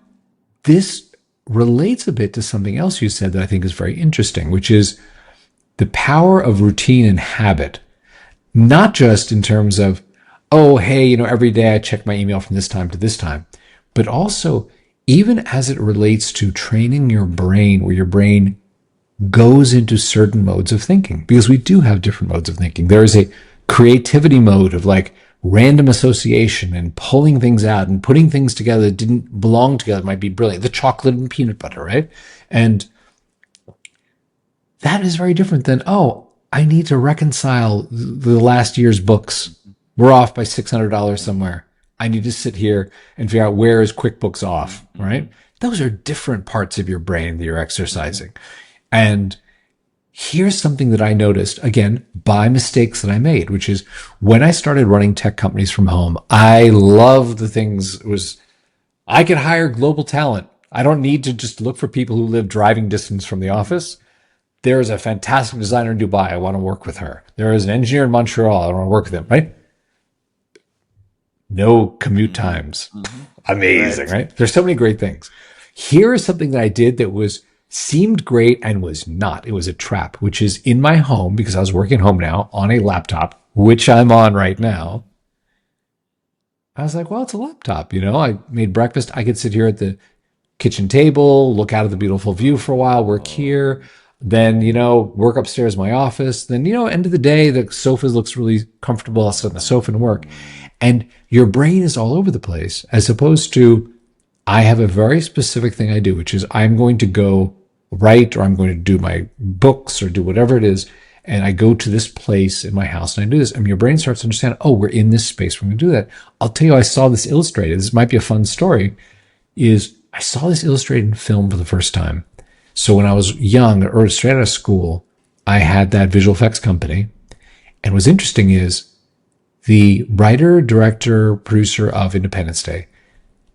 this relates a bit to something else you said that I think is very interesting, which is the power of routine and habit, not just in terms of, oh, hey, every day I check my email from this time to this time, but also even as it relates to training your brain, where your brain goes into certain modes of thinking, because we do have different modes of thinking. There is a creativity mode of like, random association and pulling things out and putting things together that didn't belong together might be brilliant. The chocolate and peanut butter, right? And that is very different than, oh, I need to reconcile the last year's books. We're off by $600 somewhere. I need to sit here and figure out where is QuickBooks off, right? Those are different parts of your brain that you're exercising. And here's something that I noticed, again, by mistakes that I made, which is when I started running tech companies from home, I loved the things. It was, I could hire global talent. I don't need to just look for people who live driving distance from the office. There is a fantastic designer in Dubai. I want to work with her. There is an engineer in Montreal. I want to work with him, right? No commute times. Amazing, right? There's so many great things. Here is something that I did that seemed great and was not. It was a trap, which is in my home, because I was working home now on a laptop, which I'm on right now. I was like, well, it's a laptop. I made breakfast. I could sit here at the kitchen table, look out at the beautiful view for a while, work here, then, work upstairs in my office. Then, end of the day, the sofa looks really comfortable. I'll sit on the sofa and work. And your brain is all over the place, as opposed to, I have a very specific thing I do, which is I'm going to go write, or I'm going to do my books or do whatever it is. And I go to this place in my house and I do this. And your brain starts to understand, oh, we're in this space. We're going to do that. I'll tell you, I saw this illustrated. This might be a fun story. I saw this illustrated in film for the first time. So when I was young, or straight out of school, I had that visual effects company. And what's interesting is the writer, director, producer of Independence Day,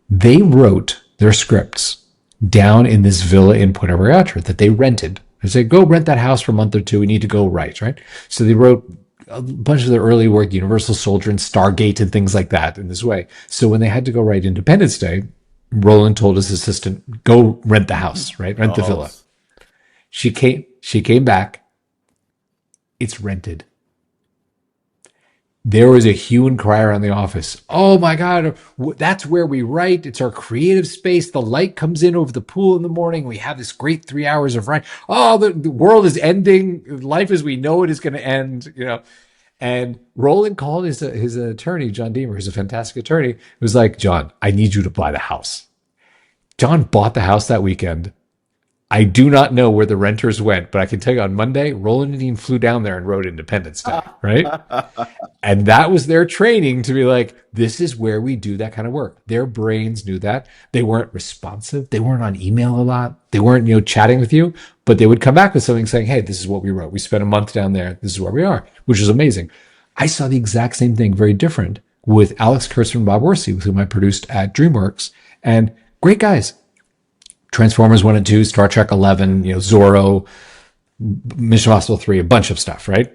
they wrote their scripts down in this villa in Puerto Vallarta that they rented. They said, go rent that house for a month or two. We need to go write, right? So they wrote a bunch of their early work, Universal Soldier and Stargate and things like that in this way. So when they had to go write Independence Day, Roland told his assistant, go rent the house, right? Rent the villa. She came back. It's rented. There was a hue and cry around the office. Oh my God, that's where we write. It's our creative space. The light comes in over the pool in the morning. We have this great 3 hours of writing. Oh, the world is ending. Life as we know it is going to end, And Roland called his attorney, John Deemer, who's a fantastic attorney. It was like, John, I need you to buy the house. John bought the house that weekend. I do not know where the renters went, but I can tell you on Monday, Roland and Dean flew down there and wrote Independence Day, right? And that was their training to be like, this is where we do that kind of work. Their brains knew that. They weren't responsive. They weren't on email a lot. They weren't, chatting with you, but they would come back with something saying, hey, this is what we wrote. We spent a month down there. This is where we are, which is amazing. I saw the exact same thing, very different, with Alex Kurtzman and Bob Worsey, with whom I produced at DreamWorks, and great guys. Transformers 1 and 2, Star Trek 11, Zorro, Mission Impossible 3, a bunch of stuff, right?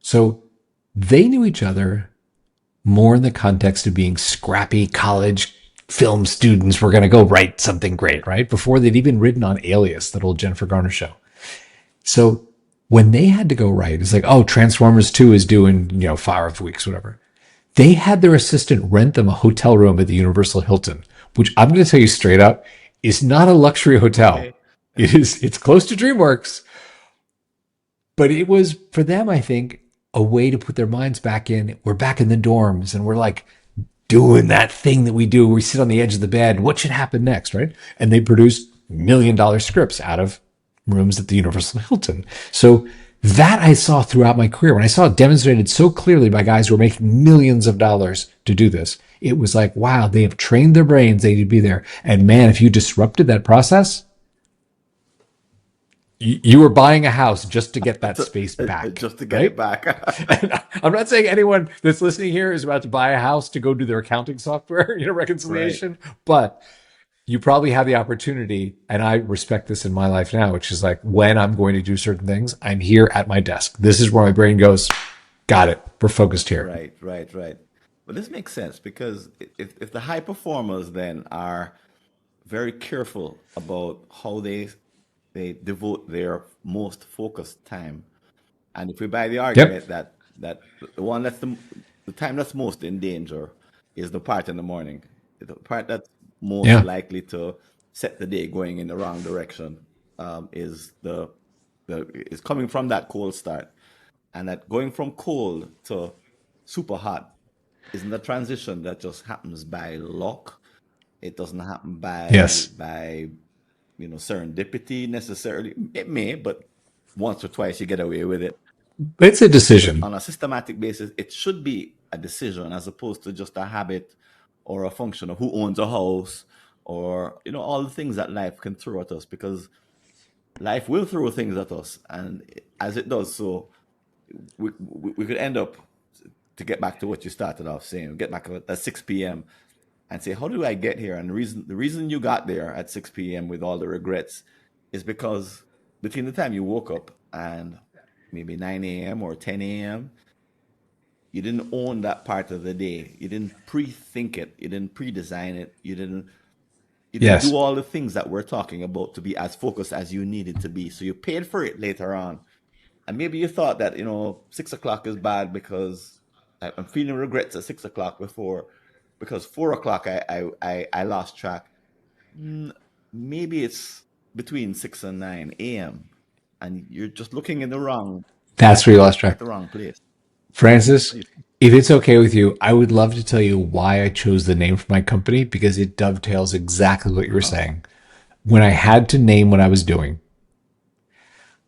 So they knew each other more in the context of being scrappy college film students. We're going to go write something great, right? Before they'd even written on Alias, that old Jennifer Garner show. So when they had to go write, it's like, oh, Transformers 2 is due in, 5 weeks, whatever. They had their assistant rent them a hotel room at the Universal Hilton, which I'm going to tell you straight up is not a luxury hotel. Okay. It's close to DreamWorks, but it was for them, I think, a way to put their minds back in. We're back in the dorms and we're like doing that thing that we do. We sit on the edge of the bed. What should happen next, right? And they produced $1 million scripts out of rooms at the Universal Hilton. So that I saw throughout my career. When I saw it demonstrated so clearly by guys who were making millions of dollars to do this, it was like, wow, they have trained their brains. They need to be there. And man, if you disrupted that process, you were buying a house just to get that space back. Just to get it back. I'm not saying anyone that's listening here is about to buy a house to go do their accounting software, reconciliation, right. But you probably have the opportunity, and I respect this in my life now, which is like when I'm going to do certain things, I'm here at my desk. This is where my brain goes, got it. We're focused here. Right. But this makes sense because if the high performers then are very careful about how they devote their most focused time, and if we buy the argument that the one that's the time that's most in danger is the part in the morning, the part that's most likely to set the day going in the wrong direction, is is coming from that cold start, and that going from cold to super hot isn't a transition that just happens by luck. It doesn't happen Yes. by serendipity necessarily. It may, but once or twice you get away with it. It's a But decision. on a systematic basis, it should be a decision as opposed to just a habit or a function of who owns a house or all the things that life can throw at us, because life will throw things at us, and as it does so, we could end up, to get back to what you started off saying, get back at 6 p.m. and say, how do I get here? And the reason you got there at 6 p.m. with all the regrets is because between the time you woke up and maybe 9 a.m. or 10 a.m., you didn't own that part of the day. You didn't pre-think it. You didn't pre-design it. You didn't Yes. do all the things that we're talking about to be as focused as you needed to be. So you paid for it later on. And maybe you thought that 6 o'clock is bad because I'm feeling regrets at 6 o'clock before, because 4 o'clock I lost track. Mm, Maybe it's between 6 and 9 a.m. and you're just looking in the wrong That's where you lost at track. the wrong place. Francis, What do you think? if it's okay with you, I would love to tell you why I chose the name for my company because it dovetails exactly what you were Uh-huh. saying. When I had to name what I was doing,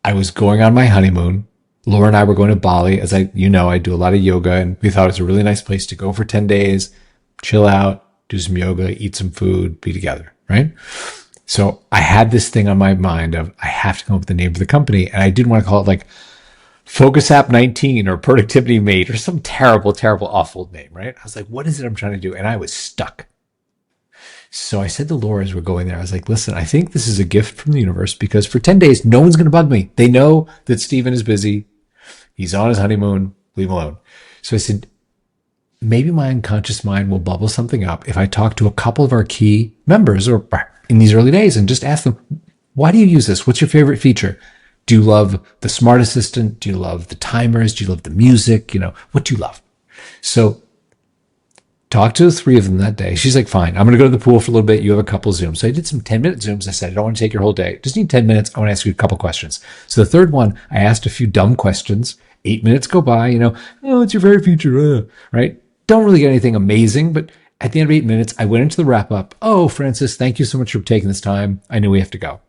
I was going on my honeymoon. Laura and I were going to Bali. As I do a lot of yoga, and we thought it was a really nice place to go for 10 days, chill out, do some yoga, eat some food, be together, right? So I had this thing on my mind of I have to come up with the name for the company, and I didn't want to call it like Focus App 19 or Productivity Mate or some terrible, terrible, awful name, right? I was like, what is it I'm trying to do? And I was stuck. So I said to Laura as we're going there, I was like, listen, I think this is a gift from the universe because for 10 days, no one's going to bug me. They know that Steven is busy. He's on his honeymoon. Leave him alone. So I said, maybe my unconscious mind will bubble something up if I talk to a couple of our key members or in these early days and just ask them, why do you use this? What's your favorite feature? Do you love the smart assistant? Do you love the timers? Do you love the music? What do you love? So talked to the three of them that day. She's like, fine, I'm going to go to the pool for a little bit. You have a couple of Zooms. So I did some 10-minute Zooms. I said, I don't want to take your whole day. Just need 10 minutes. I want to ask you a couple questions. So the third one, I asked a few dumb questions. 8 minutes go by, oh, it's your favorite feature, right? Don't really get anything amazing, but at the end of 8 minutes, I went into the wrap up. Oh, Francis, thank you so much for taking this time. I knew we have to go.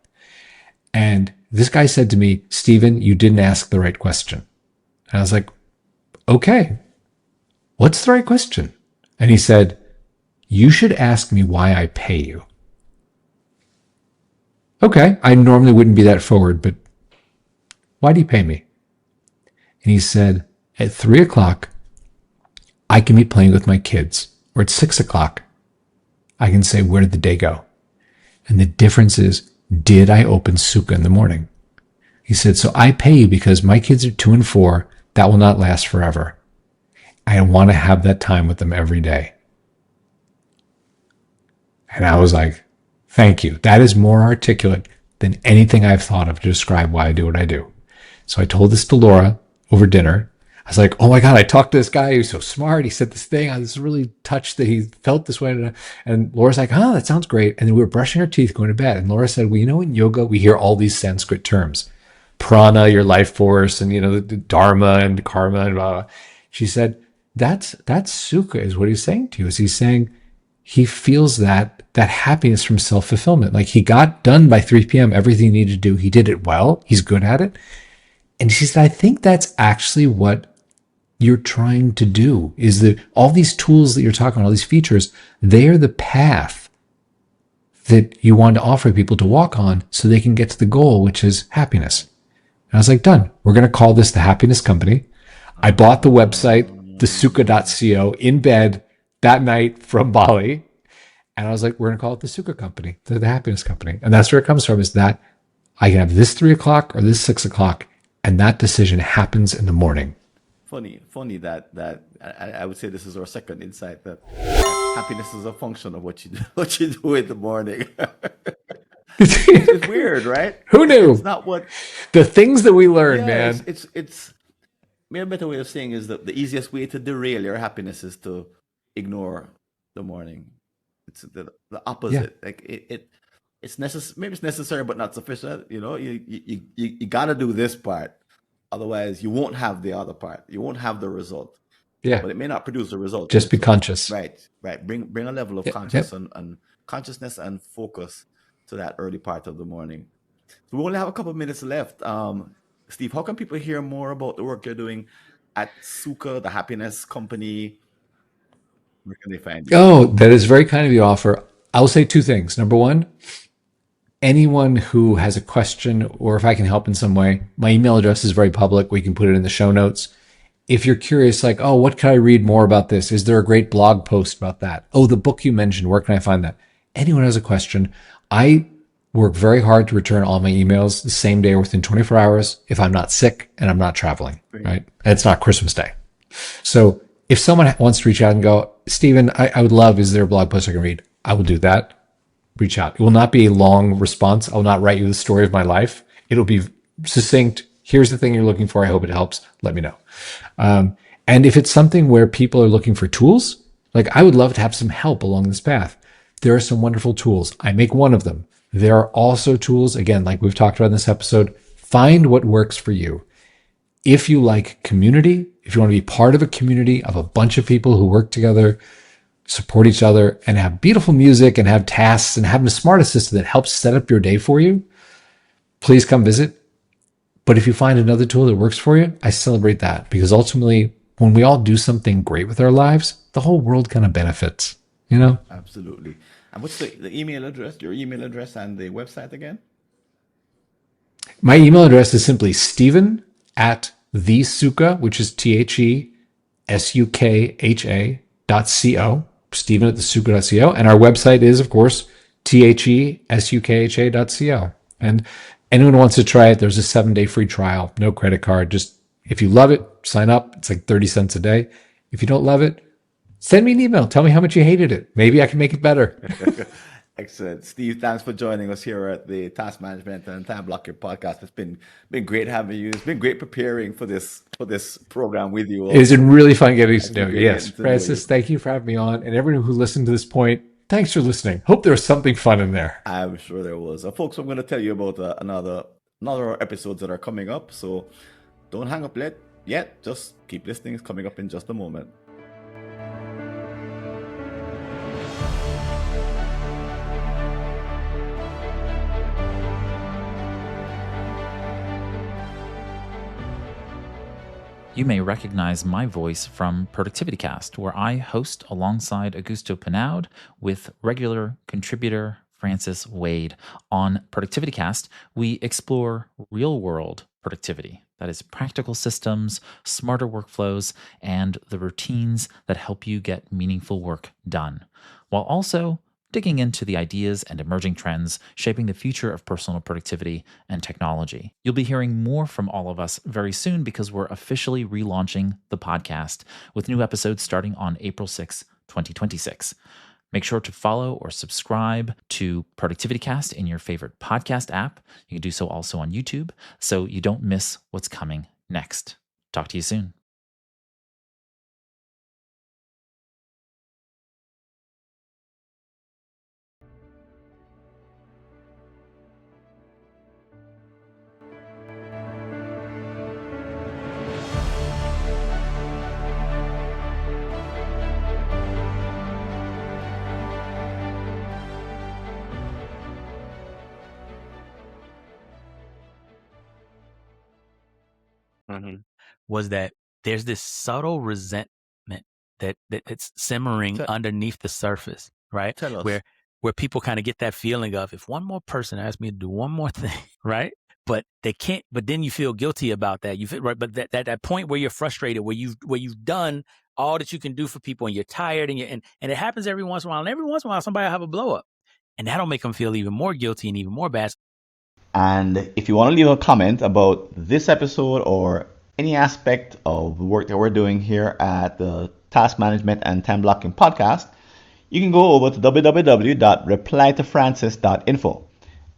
And this guy said to me, Steven, you didn't ask the right question. And I was like, okay, what's the right question? And he said, you should ask me why I pay you. Okay, I normally wouldn't be that forward, but why do you pay me? And he said, at 3 o'clock, I can be playing with my kids. Or at 6 o'clock, I can say, where did the day go? And the difference is, did I open Sukkah in the morning? He said, so I pay you because my kids are 2 and 4. That will not last forever. I want to have that time with them every day. And I was like, thank you. That is more articulate than anything I've thought of to describe why I do what I do. So I told this to Laura over dinner. I was like, oh my God, I talked to this guy. He was so smart. He said this thing. I was really touched that he felt this way. And Laura's like, oh, that sounds great. And then we were brushing our teeth going to bed. And Laura said, well, in yoga, we hear all these Sanskrit terms. Prana, your life force, and the dharma and karma and blah, blah. She said, that's sukha is what he's saying to you. Is he's saying he feels that happiness from self-fulfillment. Like he got done by 3 p.m. everything he needed to do. He did it well. He's good at it. And she said, I think that's actually what you're trying to do is that all these tools that you're talking about, all these features, they are the path that you want to offer people to walk on so they can get to the goal, which is happiness. And I was like, done. We're going to call this the Happiness Company. I bought the website, thesuka.co, in bed that night from Bali. And I was like, we're going to call it the Sukkah Company, the Happiness Company. And that's where it comes from, is that I can have this 3 o'clock or this 6 o'clock, and that decision happens in the morning. Funny that I would say this is our second insight, that happiness is a function of what you do, what you do in the morning. It's weird, right? Who It's knew? not what. The things that we learn, Yeah, man. it's maybe a better way of saying is that the easiest way to derail your happiness is to ignore the morning. It's the Yeah. opposite. Like it's necessary. Maybe it's necessary, but not sufficient. You got to do this part, otherwise you won't have the other part. You won't have the result. Yeah. but it may not produce the result Just yet. be So conscious. right. Bring a level of Yep. Yep. consciousness and focus to that early part of the morning. So we only have a couple of minutes left. Steve, how can people hear more about the work you're doing at Suka, the happiness company? Where can they find you? Oh, that is very kind of you to offer. I will say two things. Number one, anyone who has a question or if I can help in some way, my email address is very public. We can put it in the show notes. If you're curious, like, oh, what can I read more about this? Is there a great blog post about that? Oh, the book you mentioned, where can I find that? Anyone has a question, I work very hard to return all my emails the same day or within 24 hours if I'm not sick and I'm not traveling, Great. right? And it's not Christmas Day. So if someone wants to reach out and go, Stephen, I would love, is there a blog post I can read? I will do that. Reach out. It will not be a long response. I will not write you the story of my life. It'll be succinct. Here's the thing you're looking for. I hope it helps. Let me know. And if it's something where people are looking for tools, like I would love to have some help along this path. There are some wonderful tools. I make one of them. There are also tools, again, like we've talked about in this episode, find what works for you. If you like community, if you want to be part of a community of a bunch of people who work together, support each other, and have beautiful music and have tasks and have a smart assistant that helps set up your day for you, please come visit. But if you find another tool that works for you, I celebrate that because ultimately, when we all do something great with our lives, the whole world kind of benefits, you know? Absolutely. And what's the email address, your email address and the website again? My email address is simply Stephen at thesuka, which is TheSukha.co. Stephen at thesuka.co. And our website is, of course, TheSukha.co. And anyone who wants to try it, there's a 7-day free trial, no credit card. Just if you love it, sign up. It's like 30 cents a day. If you don't love it, send me an email. Tell me how much you hated it. Maybe I can make it better. Excellent. Steve, thanks for joining us here at the Task Management and Time Blocking podcast. It's been great having you. It's been great preparing for this program with you It's also. been really fun getting It's to been know you. great Yes, getting to know Francis, you. thank you for having me on. And everyone who listened to this point, thanks for listening. Hope there was something fun in there. I'm sure there was. Folks, I'm going to tell you about another episodes that are coming up. So don't hang up yet. Just keep listening. It's coming up in just a moment. You may recognize my voice from Productivity Cast, where I host alongside Augusto Pinaud with regular contributor Francis Wade. On Productivity Cast, we explore real-world productivity. That is practical systems, smarter workflows, and the routines that help you get meaningful work done, while also digging into the ideas and emerging trends shaping the future of personal productivity and technology. You'll be hearing more from all of us very soon because we're officially relaunching the podcast with new episodes starting on April 6, 2026. Make sure to follow or subscribe to Productivity Cast in your favorite podcast app. You can do so also on YouTube so you don't miss what's coming next. Talk to you soon. Was that there's this subtle resentment that's simmering Tell, underneath the surface, right? tell us. Where people kind of get that feeling of if one more person asks me to do one more thing, right? But they can't. But then you feel guilty about that. You feel right. But that point where you're frustrated, where you've done all that you can do for people, and you're tired, and it happens every once in a while. And every once in a while, somebody will have a blow up, and that'll make them feel even more guilty and even more bad. And if you want to leave a comment about this episode or any aspect of the work that we're doing here at the Task Management and Time Blocking podcast, you can go over to www.replytofrancis.info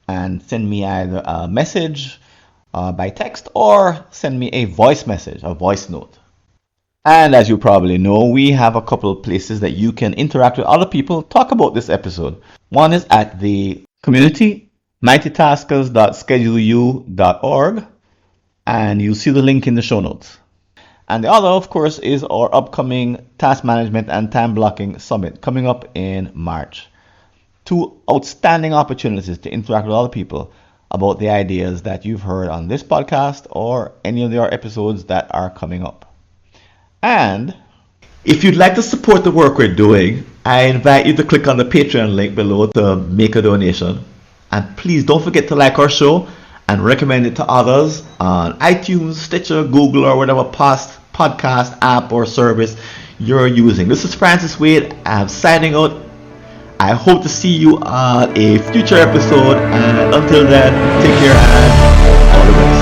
and send me either a message by text or send me a voice message, a voice note. And as you probably know, we have a couple of places that you can interact with other people, talk about this episode. One is at the community, mightytaskers.scheduleu.org, and you'll see the link in the show notes. And the other, of course, is our upcoming task management and time blocking summit coming up in March. Two outstanding opportunities to interact with other people about the ideas that you've heard on this podcast or any of our episodes that are coming up. And if you'd like to support the work we're doing, I invite you to click on the Patreon link below to make a donation. And please don't forget to like our show and recommend it to others on iTunes, Stitcher, Google, or whatever podcast app or service you're using. This is Francis Wade. I'm signing out. I hope to see you on a future episode. And until then, take care and all the best.